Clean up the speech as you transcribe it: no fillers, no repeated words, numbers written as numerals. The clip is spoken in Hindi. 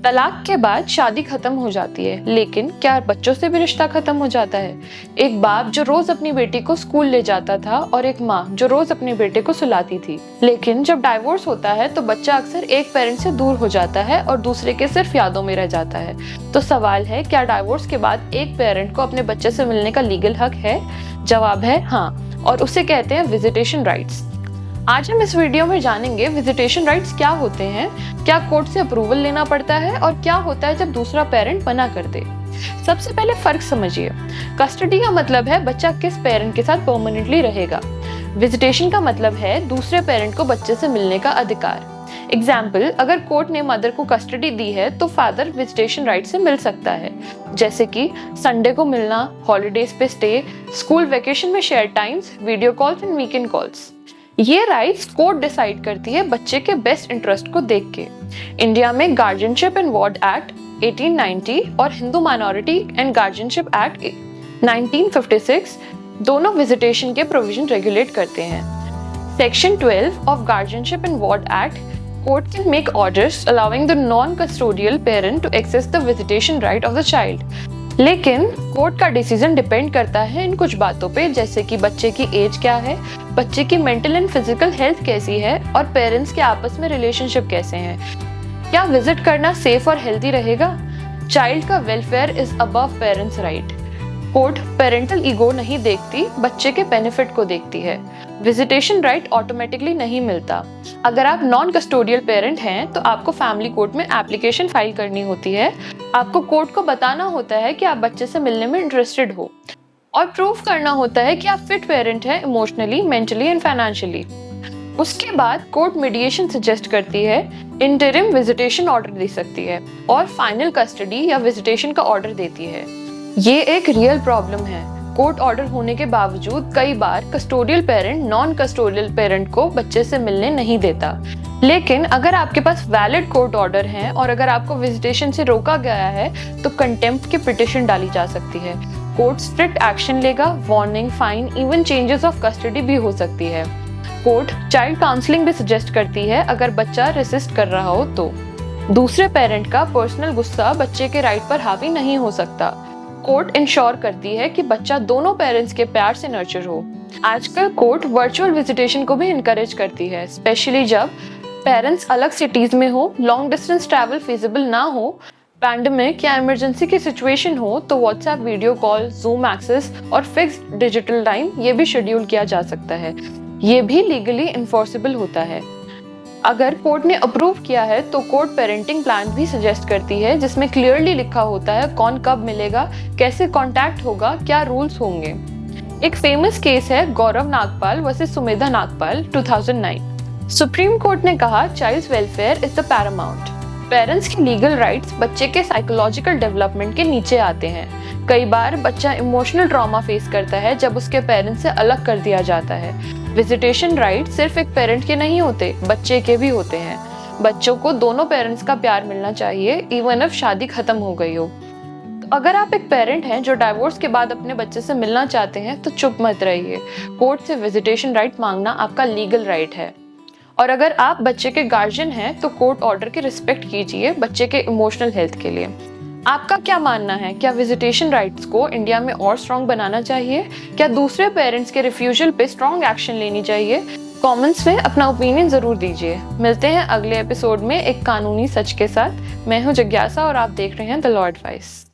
तलाक के बाद शादी खत्म हो जाती है, लेकिन क्या बच्चों से भी रिश्ता खत्म हो जाता है? एक बाप जो रोज अपनी बेटी को स्कूल ले जाता था और एक माँ जो रोज अपने बेटे को सुलाती थी। लेकिन जब डाइवोर्स होता है तो बच्चा अक्सर एक पेरेंट से दूर हो जाता है और दूसरे के सिर्फ यादों में रह जाता है। तो सवाल है, क्या डाइवोर्स के बाद एक पेरेंट को अपने बच्चे से मिलने का लीगल हक है? जवाब है हाँ, और उसे कहते हैं विजिटेशन राइट्स। आज हम इस वीडियो में जानेंगे विजिटेशन राइट्स क्या होते हैं, क्या कोर्ट से अप्रूवल लेना पड़ता है और क्या होता है जब दूसरा पेरेंट मना कर दे। सबसे पहले फर्क समझिए। कस्टडी का मतलब है बच्चा किस पेरेंट के साथ परमानेंटली रहेगा। विजिटेशन का मतलब है दूसरे पेरेंट को बच्चे से मिलने का अधिकार। एग्जाम्पल, अगर कोर्ट ने मदर को कस्टडी दी है तो फादर विजिटेशन राइट से मिल सकता है, जैसे कि संडे को मिलना, हॉलीडेज पे स्टे, स्कूल वेकेशन में share times, video calls and weekend calls. ये राइट्स कोर्ट डिसाइड करती है बच्चे के बेस्ट इंटरेस्ट को देख के। इंडिया में गार्जियनशिप एंड वार्ड एक्ट 1890 और Hindu minority and guardianship act 1956 दोनों विजिटेशन के प्रोविजन रेगुलेट करते हैं। Section 12 of guardianship and ward act, court can make orders allowing the non-custodial parent to access the visitation right of the child. लेकिन कोर्ट का डिसीजन डिपेंड करता है इन कुछ बातों पे, जैसे कि बच्चे की एज क्या है, बच्चे की मेंटल एंड फिजिकल हेल्थ कैसी है और पेरेंट्स के आपस में रिलेशनशिप कैसे हैं। क्या विजिट करना सेफ और हेल्दी रहेगा? चाइल्ड का welfare is above parents right. Court parental ego नहीं देखती, बच्चे के बेनिफिट को देखती है। विजिटेशन राइट ऑटोमेटिकली नहीं मिलता। अगर आप नॉन कस्टोडियल पेरेंट हैं तो आपको फैमिली कोर्ट में एप्लीकेशन फाइल करनी होती है। आपको कोर्ट को बताना होता है कि आप बच्चे से मिलने में इंटरेस्टेड हो और प्रूव करना होता है कि आप फिट पेरेंट हैं इमोशनली, मेंटली एंड फाइनेंशियली। उसके बाद कोर्ट मीडिएशन सजेस्ट करती है, इंटरिम विजिटेशन ऑर्डर दे सकती है और फाइनल कस्टडी या विजिटेशन का ऑर्डर देती है। ये एक रियल प्रॉब्लम है। कोर्ट ऑर्डर होने के बावजूद कई बार custodial parent non custodial parent को बच्चे से मिलने नहीं देता। लेकिन अगर आपके पास वैलिड कोर्ट ऑर्डर है और अगर आपको विजिटेशन से रोका गया है तो कंटेम्प्ट की पिटीशन डाली जा सकती है। कोर्ट स्ट्रिक्ट एक्शन लेगा, warning, fine, even changes of custody भी हो सकती है। कोर्ट चाइल्ड काउंसलिंग भी सजेस्ट करती है अगर बच्चा रेसिस्ट कर रहा हो तो। दूसरे पेरेंट का पर्सनल गुस्सा बच्चे के राइट पर हावी नहीं हो सकता। कोर्ट इंश्योर करती है कि बच्चा दोनों पेरेंट्स के प्यार से नर्चर हो। आजकल कोर्ट वर्चुअल विजिटेशन को भी इनकरेज करती है, स्पेशली जब पेरेंट्स अलग सिटीज में हो, लॉन्ग डिस्टेंस ट्रैवल फिजिबल ना हो, पैंडेमिक या इमरजेंसी की सिचुएशन हो तो WhatsApp video call, Zoom access और फिक्स्ड डिजिटल टाइम ये भी शेड्यूल किया जा सकता है। ये भी लीगली इन्फोर्सेबल होता है। अगर कोर्ट ने अप्रूव किया है तो कोर्ट पेरेंटिंग प्लान भी सजेस्ट करती है, जिसमें क्लियरली लिखा होता है कौन कब मिलेगा, कैसे कांटेक्ट होगा, क्या रूल्स होंगे। एक फेमस केस है Gaurav Nagpal versus Sumedha Nagpal 2009। Supreme court ने कहा child's welfare is the paramount. Parents की लीगल राइट्स बच्चे के साइकोलॉजिकल डेवलपमेंट के नीचे आते हैं। कई बार बच्चा इमोशनल ट्रॉमा फेस करता है जब उसके पेरेंट्स से अलग कर दिया जाता है। विजिटेशन राइट सिर्फ एक पेरेंट के नहीं होते, बच्चे के भी होते हैं। बच्चों को दोनों पेरेंट्स का प्यार मिलना चाहिए, इवन इफ शादी खत्म हो गई हो। अगर आप एक पेरेंट हैं जो डाइवोर्स के बाद अपने बच्चे से मिलना चाहते हैं तो चुप मत रहिए। कोर्ट से विजिटेशन राइट मांगना आपका लीगल राइट है। और अगर आप बच्चे के गार्जियन हैं तो कोर्ट ऑर्डर की रिस्पेक्ट कीजिए बच्चे के इमोशनल हेल्थ के लिए। आपका क्या मानना है? क्या विजिटेशन राइट्स को इंडिया में और स्ट्रॉन्ग बनाना चाहिए? क्या दूसरे पेरेंट्स के रिफ्यूजल पे स्ट्रॉन्ग एक्शन लेनी चाहिए? कमेंट्स में अपना ओपिनियन जरूर दीजिए। मिलते हैं अगले एपिसोड में एक कानूनी सच के साथ। मैं हूं जिज्ञासा और आप देख रहे हैं द लॉ एडवाइस।